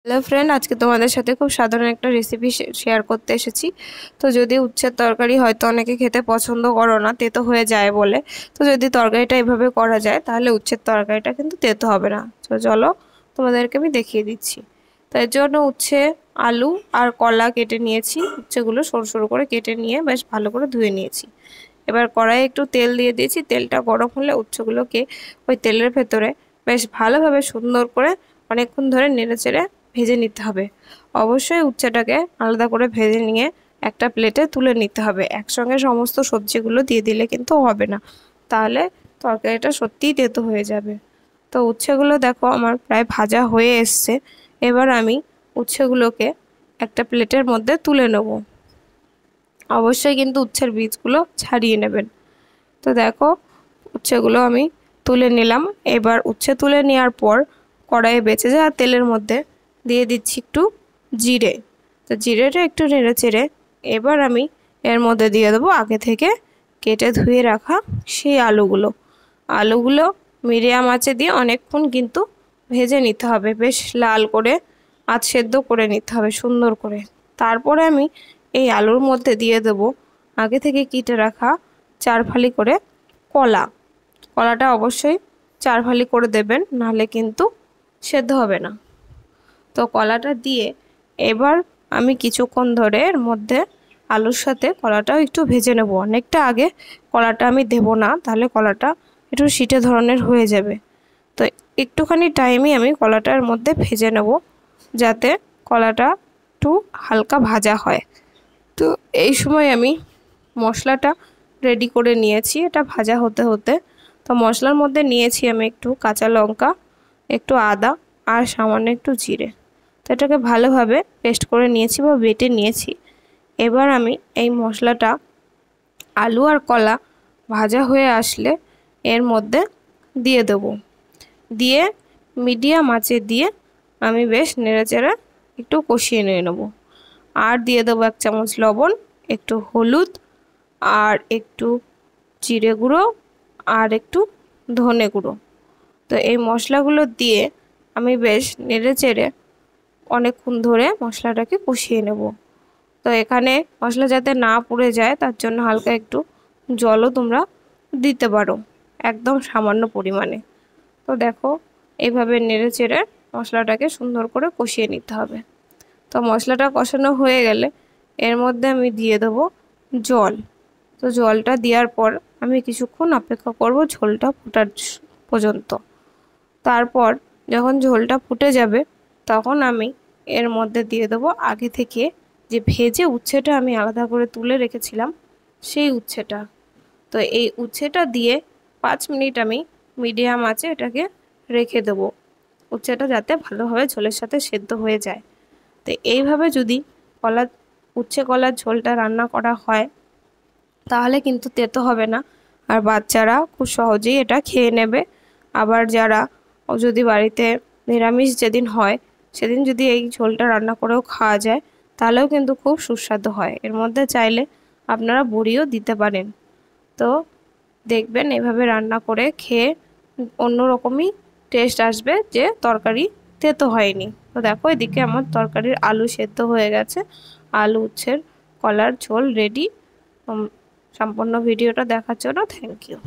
Hello friend, আজকে তোমাদের সাথে খুব সাধারণ একটা রেসিপি শেয়ার করতে এসেছি। তো যদি উচ্ছের তরকারি হয়তো অনেকে খেতে পছন্দ করো না, তেতো হয়ে যায় বলে, তো যদি তরকারিটা এভাবে করা যায় তাহলে উচ্ছের তরকারিটা কিন্তু তেতো হবে না। তো চলো তোমাদেরকে আমি দেখিয়ে দিচ্ছি। তাই জন্য উচ্ছে, আলু আর কলা কেটে নিয়েছি। উচ্ছেগুলো সরু সরু করে কেটে নিয়ে বেশ ভালো করে ধুয়ে নিয়েছি। এবার কড়াইয়ে একটু তেল দিয়ে দিয়েছি। তেলটা গরম হলে উচ্ছেগুলোকে ওই তেলের ভেতরে বেশ ভালোভাবে সুন্দর করে অনেকক্ষণ ধরে নেড়েচেড়ে ভেজে নিতে হবে। অবশ্যই উচ্ছেটাকে আলাদা করে ভেজে নিয়ে একটা প্লেটে তুলে নিতে হবে। একসঙ্গে সমস্ত সবজিগুলো দিয়ে দিলে কিন্তু হবে না, তাহলে তরকারিটা সত্যিই তেতো হয়ে যাবে। তো উচ্ছেগুলো দেখো আমার প্রায় ভাজা হয়ে এসছে। এবার আমি উচ্ছেগুলোকে একটা প্লেটের মধ্যে তুলে নেব। অবশ্যই কিন্তু উচ্ছের বীজগুলো ছাড়িয়ে নেবেন। তো দেখো উচ্ছেগুলো আমি তুলে নিলাম। এবার উচ্ছে তুলে নেওয়ার পর কড়াইয়ে বেঁচে যাওয়া তেলের মধ্যে দিয়ে দিচ্ছি একটু জিরে। তো জিরেটা একটু নেড়ে চেড়ে এবার আমি এর মধ্যে দিয়ে দেবো আগে থেকে কেটে ধুয়ে রাখা সেই আলুগুলো মিডিয়াম আঁচে দিয়ে অনেকক্ষণ কিন্তু ভেজে নিতে হবে, বেশ লাল করে আধ সেদ্ধ করে নিতে হবে সুন্দর করে। তারপরে আমি এই আলুর মধ্যে দিয়ে দেবো আগে থেকে কেটে রাখা 4 ফালি করে কলাটা অবশ্যই 4 ফালি করে দেবেন, নাহলে কিন্তু সেদ্ধ হবে না। তো কলাটা দিয়ে এবার আমি কিছুক্ষণ ধরে এর মধ্যে আলুর সাথে কলাটাও একটু ভেজে নেব। অনেকটা আগে কলাটা আমি দেব না, তাহলে কলাটা একটু শিটে ধরনের হয়ে যাবে। তো একটুখানি টাইমই আমি কলাটার মধ্যে ভেজে নেব, যাতে কলাটা একটু হালকা ভাজা হয়। তো এই সময় আমি মশলাটা রেডি করে নিয়েছি, এটা ভাজা হতে হতে। তো মশলার মধ্যে নিয়েছি আমি একটু কাঁচা লঙ্কা, একটু আদা আর সামান্য একটু জিরে। তো এটাকে ভালোভাবে পেস্ট করে নিয়েছি বা বেটে নিয়েছি। এবার আমি এই মশলাটা আলু আর কলা ভাজা হয়ে আসলে এর মধ্যে দিয়ে দেব। দিয়ে মিডিয়াম আঁচে দিয়ে আমি বেশ নেড়েচেড়ে একটু কষিয়ে নিয়ে নেব। আর দিয়ে দেবো 1 চামচ লবণ, একটু হলুদ আর একটু জিরে গুঁড়ো আর একটু ধনে গুঁড়ো। তো এই মশলাগুলো দিয়ে আমি বেশ নেড়েচেড়ে অনেকক্ষণ ধরে মশলাটাকে কষিয়ে নেব। তো এখানে মশলা যাতে না পুড়ে যায় তার জন্য হালকা একটু জলও তোমরা দিতে পারো, একদম সামান্য পরিমাণে। তো দেখো এইভাবে নেড়েচেড়ে মশলাটাকে সুন্দর করে কষিয়ে নিতে হবে। তো মশলাটা কষানো হয়ে গেলে এর মধ্যে আমি দিয়ে দেবো জল। তো জলটা দেওয়ার পর আমি কিছুক্ষণ অপেক্ষা করব ঝোলটা ফোটার পর্যন্ত। তারপর যখন ঝোলটা ফুটে যাবে তখন আমি এর মধ্যে দিয়ে দেবো আগে থেকে যে ভেজে উচ্ছেটা আমি আলাদা করে তুলে রেখেছিলাম সেই উচ্ছেটা। তো এই উচ্ছেটা দিয়ে 5 মিনিট আমি মিডিয়াম আঁচে এটাকে রেখে দেবো, উচ্ছেটা যাতে ভালোভাবে ঝোলের সাথে সেদ্ধ হয়ে যায়। তো এইভাবে যদি উচ্ছে কলার ঝোলটা রান্না করা হয় তাহলে কিন্তু তেতো হবে না, আর বাচ্চারা খুব সহজেই এটা খেয়ে নেবে। আবার যারা যদি বাড়িতে নিরামিষ যেদিন হয় সেদিন যদি এই ঝোলটা রান্না করেও খাওয়া যায় তাহলেও কিন্তু খুব সুস্বাদু হয়। এর মধ্যে চাইলে আপনারা বড়িও দিতে পারেন। তো দেখবেন এভাবে রান্না করে খেয়ে অন্যরকমই টেস্ট আসবে, যে তরকারি তেতো হয়নি। তো দেখো এদিকে আমার তরকারির আলু সেদ্ধ হয়ে গেছে, আলু উচ্ছের কলার ঝোল রেডি। সম্পূর্ণ ভিডিওটা দেখার জন্য থ্যাংক ইউ।